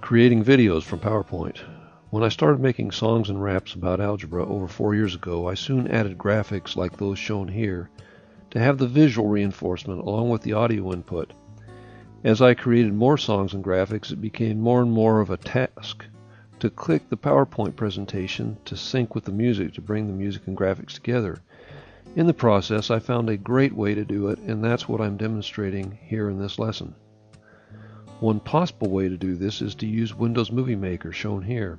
Creating videos from PowerPoint. When I started making songs and raps about algebra over 4 years ago, I soon added graphics like those shown here to have the visual reinforcement along with the audio input. As I created more songs and graphics, it became more and more of a task to click the PowerPoint presentation to sync with the music to bring the music and graphics together. In the process, I found a great way to do it, and that's what I'm demonstrating here in this lesson. One possible way to do this is to use Windows Movie Maker, shown here.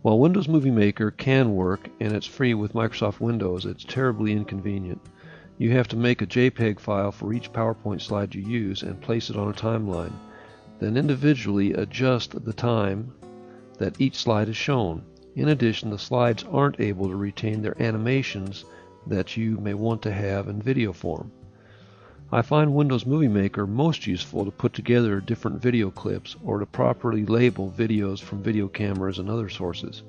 While Windows Movie Maker can work and it's free with Microsoft Windows, it's terribly inconvenient. You have to make a JPEG file for each PowerPoint slide you use and place it on a timeline. Then individually adjust the time that each slide is shown. In addition, the slides aren't able to retain their animations that you may want to have in video form. I find Windows Movie Maker most useful to put together different video clips or to properly label videos from video cameras and other sources.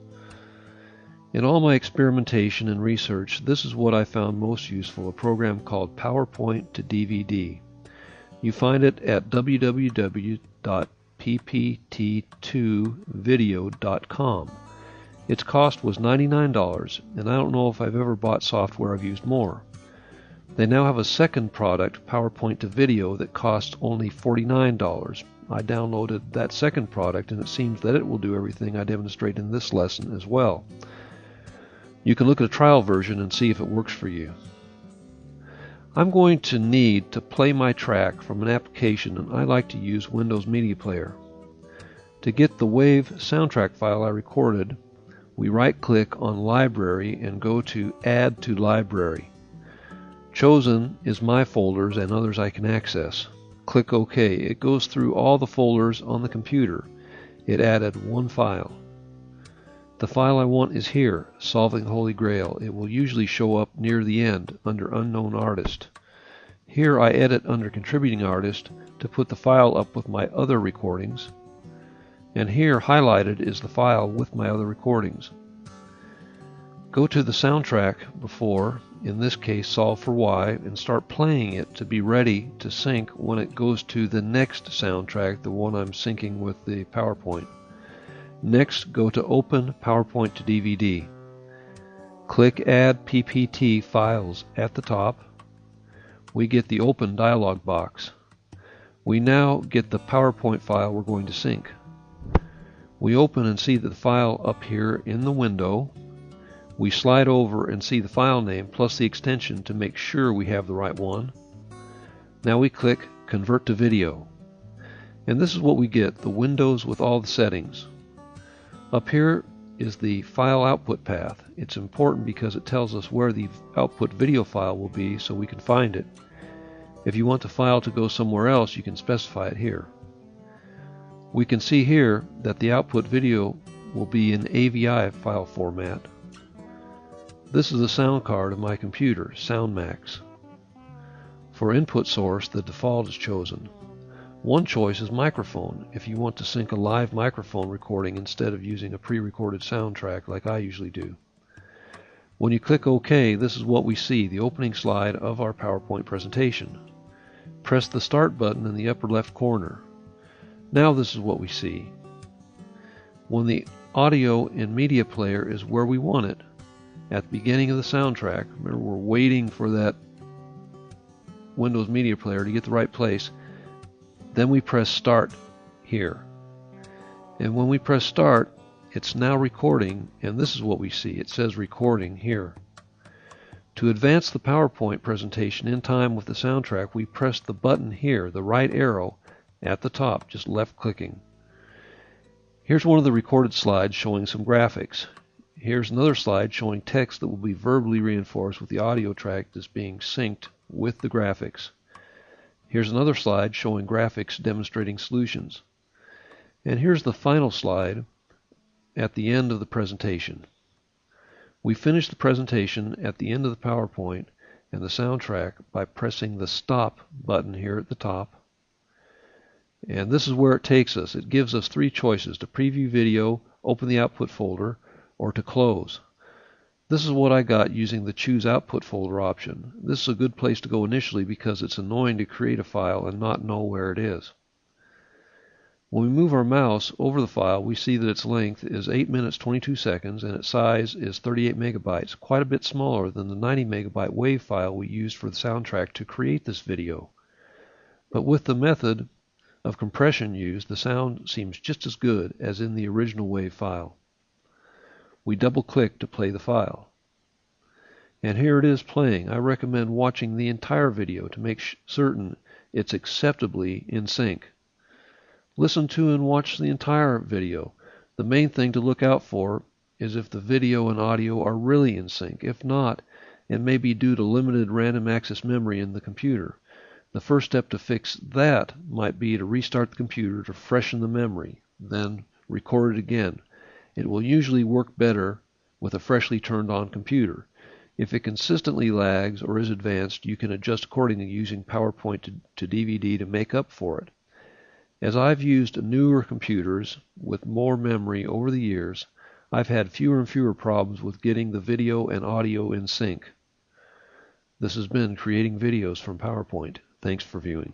In all my experimentation and research, this is what I found most useful, a program called PowerPoint to DVD. You find it at www.ppt2video.com. Its cost was $99, and I don't know if I've ever bought software I've used more. They now have a second product, PowerPoint to Video, that costs only $49. I downloaded that second product, and it seems that it will do everything I demonstrate in this lesson as well. You can look at a trial version and see if it works for you. I'm going to need to play my track from an application, and I like to use Windows Media Player. To get the WAV soundtrack file I recorded, we right-click on Library and go to Add to Library. Chosen is my folders and others I can access. Click OK. It goes through all the folders on the computer. It added one file. The file I want is here, Solving Holy Grail. It will usually show up near the end under Unknown Artist. Here I edit under Contributing Artist to put the file up with my other recordings. And here highlighted is the file with my other recordings. Go to the soundtrack before, in this case Solve for Y, and start playing it to be ready to sync when it goes to the next soundtrack, the one I'm syncing with the PowerPoint. Next, go to Open PowerPoint to DVD. Click Add PPT Files at the top. We get the Open dialog box. We now get the PowerPoint file we're going to sync. We open and see the file up here in the window. We slide over and see the file name plus the extension to make sure we have the right one. Now we click Convert to Video. And this is what we get, the windows with all the settings. Up here is the file output path. It's important because it tells us where the output video file will be so we can find it. If you want the file to go somewhere else, you can specify it here. We can see here that the output video will be in AVI file format. This is the sound card of my computer, SoundMax. For input source, the default is chosen. One choice is microphone, if you want to sync a live microphone recording instead of using a pre-recorded soundtrack like I usually do. When you click OK, this is what we see, the opening slide of our PowerPoint presentation. Press the Start button in the upper left corner. Now this is what we see. When the audio in Media Player is where we want it, at the beginning of the soundtrack, remember we're waiting for that Windows Media Player to get the right place, then we press Start here. And when we press Start, it's now recording, and this is what we see. It says Recording here. To advance the PowerPoint presentation in time with the soundtrack, we press the button here, the right arrow at the top, just left clicking. Here's one of the recorded slides showing some graphics. Here's another slide showing text that will be verbally reinforced with the audio track that's being synced with the graphics. Here's another slide showing graphics demonstrating solutions. And here's the final slide at the end of the presentation. We finish the presentation at the end of the PowerPoint and the soundtrack by pressing the Stop button here at the top. And this is where it takes us. It gives us three choices: to preview video, open the output folder, or to close. This is what I got using the Choose Output Folder option. This is a good place to go initially because it's annoying to create a file and not know where it is. When we move our mouse over the file, we see that its length is 8 minutes 22 seconds and its size is 38 megabytes, quite a bit smaller than the 90 megabyte WAV file we used for the soundtrack to create this video. But with the method of compression used, the sound seems just as good as in the original WAV file. We double-click to play the file. And here it is playing. I recommend watching the entire video to make certain it's acceptably in sync. Listen to and watch the entire video. The main thing to look out for is if the video and audio are really in sync. If not, it may be due to limited random access memory in the computer. The first step to fix that might be to restart the computer to freshen the memory, then record it again. It will usually work better with a freshly turned on computer. If it consistently lags or is advanced, you can adjust accordingly using PowerPoint to DVD to make up for it. As I've used newer computers with more memory over the years, I've had fewer and fewer problems with getting the video and audio in sync. This has been Creating Videos from PowerPoint. Thanks for viewing.